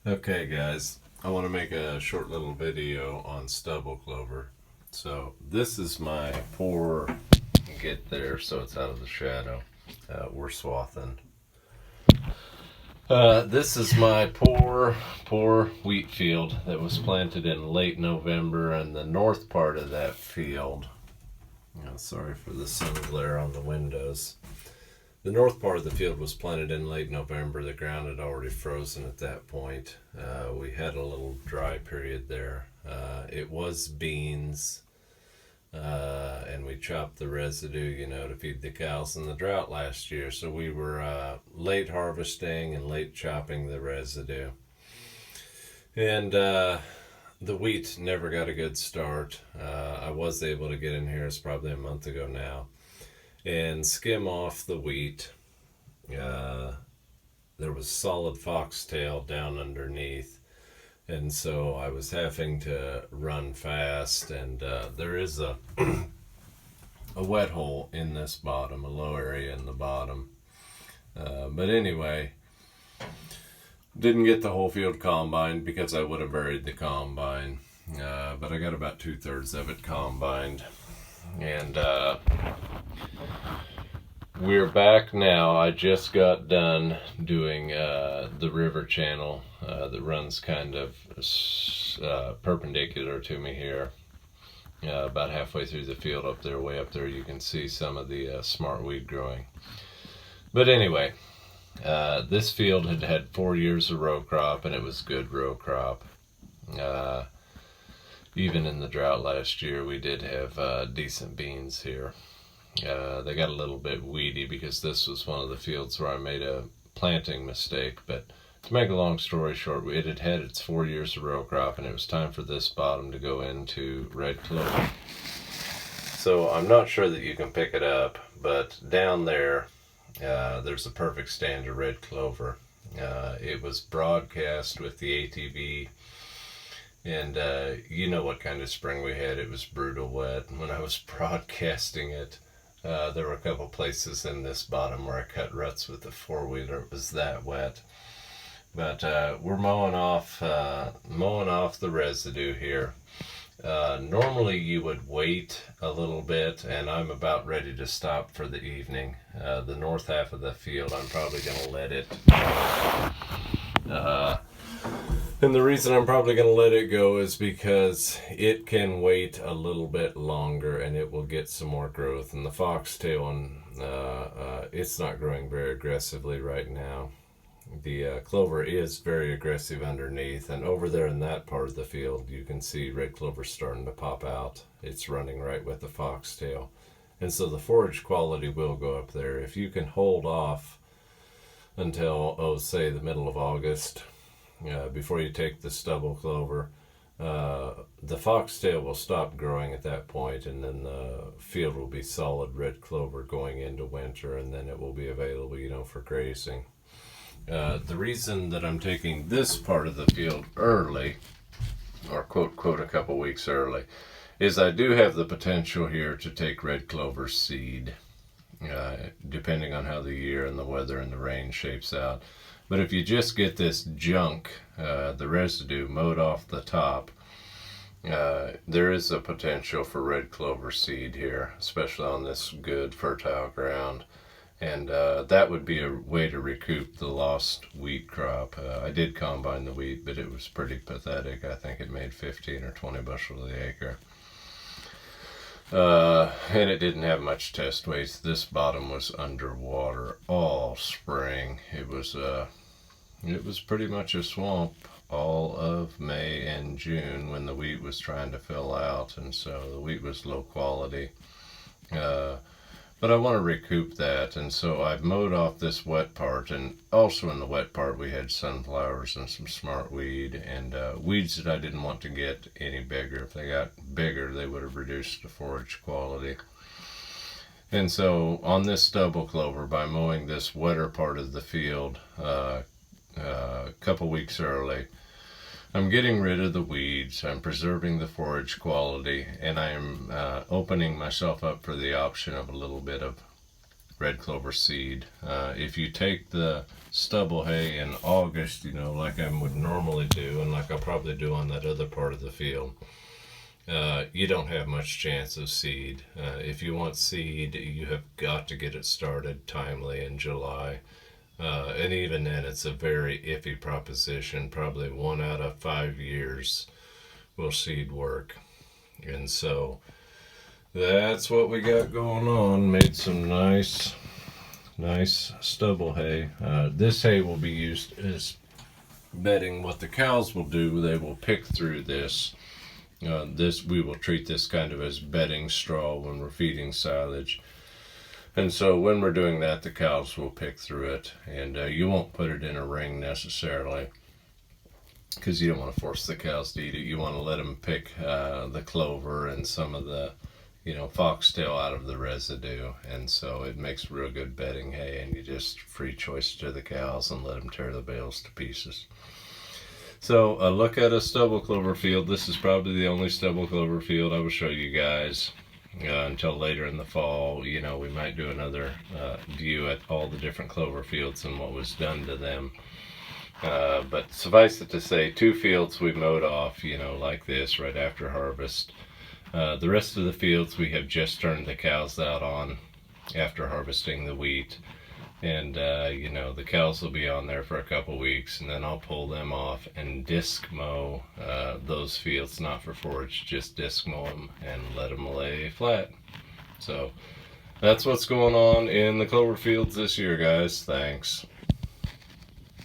Okay guys, I want to make a short little video on stubble clover. So this is my poor, get there so it's out of the shadow. We're swathing. This is my poor wheat field that was planted in late November, and the north part of that field, sorry for the sun glare on the windows. The north part of the field was planted in late November. The ground had already frozen at that point. We had a little dry period there. It was beans, and we chopped the residue, to feed the cows in the drought last year. So we were late harvesting and late chopping the residue. And the wheat never got a good start. I was able to get in here, it's probably a month ago now, and skim off the wheat. There was solid foxtail down underneath, and so I was having to run fast, and there is a a wet hole in this bottom, a low area in the bottom. But anyway, didn't get the whole field combined because I would have buried the combine, but I got about 2/3 of it combined. And we're back now. I just got done doing the river channel that runs kind of perpendicular to me here. About halfway through the field up there, way up there, you can see some of the smartweed growing. But anyway, this field had had 4 years of row crop, and it was good row crop. Even in the drought last year, we did have decent beans here. They got a little bit weedy because this was one of the fields where I made a planting mistake. But to make a long story short, it had had its 4 years of row crop, and it was time for this bottom to go into red clover. So I'm not sure that you can pick it up, but down there, there's a perfect stand of red clover. It was broadcast with the ATV. And you know what kind of spring we had. It was brutal wet. When I was broadcasting it, there were a couple places in this bottom where I cut ruts with the four-wheeler. It was that wet. But we're mowing off the residue here. Normally you would wait a little bit, and I'm about ready to stop for the evening. The north half of the field, I'm probably going to let it... And the reason I'm probably going to let it go is because it can wait a little bit longer, and it will get some more growth. And the foxtail, it's not growing very aggressively right now. The clover is very aggressive underneath, and over there in that part of the field, you can see red clover starting to pop out. It's running right with the foxtail. And so the forage quality will go up there. If you can hold off until, say, the middle of August, before you take the stubble clover, the foxtail will stop growing at that point, and then the field will be solid red clover going into winter, and then it will be available, for grazing. The reason that I'm taking this part of the field early, or quote a couple weeks early, is I do have the potential here to take red clover seed, depending on how the year and the weather and the rain shapes out. But if you just get this junk, the residue, mowed off the top, there is a potential for red clover seed here, especially on this good fertile ground. And that would be a way to recoup the lost wheat crop. I did combine the wheat, but it was pretty pathetic. I think it made 15 or 20 bushels the acre. And it didn't have much test weight. This bottom was underwater all spring. It was pretty much a swamp all of May and June when the wheat was trying to fill out, and so the wheat was low quality. But I want to recoup that, and so I've mowed off this wet part, and also in the wet part we had sunflowers and some smartweed and weeds that I didn't want to get any bigger. If they got bigger, they would have reduced the forage quality. And so on this stubble clover, by mowing this wetter part of the field a couple weeks early, I'm getting rid of the weeds, I'm preserving the forage quality, and I'm opening myself up for the option of a little bit of red clover seed. If you take the stubble hay in August, you know, like I would normally do, and like I'll probably do on that other part of the field, you don't have much chance of seed. If you want seed, you have got to get it started timely in July. And even then, it's a very iffy proposition. Probably 1 out of 5 years will seed work. And so that's what we got going on. Made some nice stubble hay. This hay will be used as bedding. What the cows will do, they will pick through this. We will treat this kind of as bedding straw when we're feeding silage. And so when we're doing that, the cows will pick through it, and you won't put it in a ring necessarily, because you don't want to force the cows to eat it. You want to let them pick the clover and some of the, you know, foxtail out of the residue, and so it makes real good bedding hay, and you just free choice to the cows and let them tear the bales to pieces. So a look at a stubble clover field. This is probably the only stubble clover field I will show you guys until later in the fall. You know, we might do another view at all the different clover fields and what was done to them. But suffice it to say, 2 fields we mowed off, you know, like this right after harvest. The rest of the fields we have just turned the cows out on after harvesting the wheat. And, you know, the cows will be on there for a couple weeks, and then I'll pull them off and disc mow those fields, not for forage, just disc mow them and let them lay flat. So that's what's going on in the clover fields this year, guys. Thanks.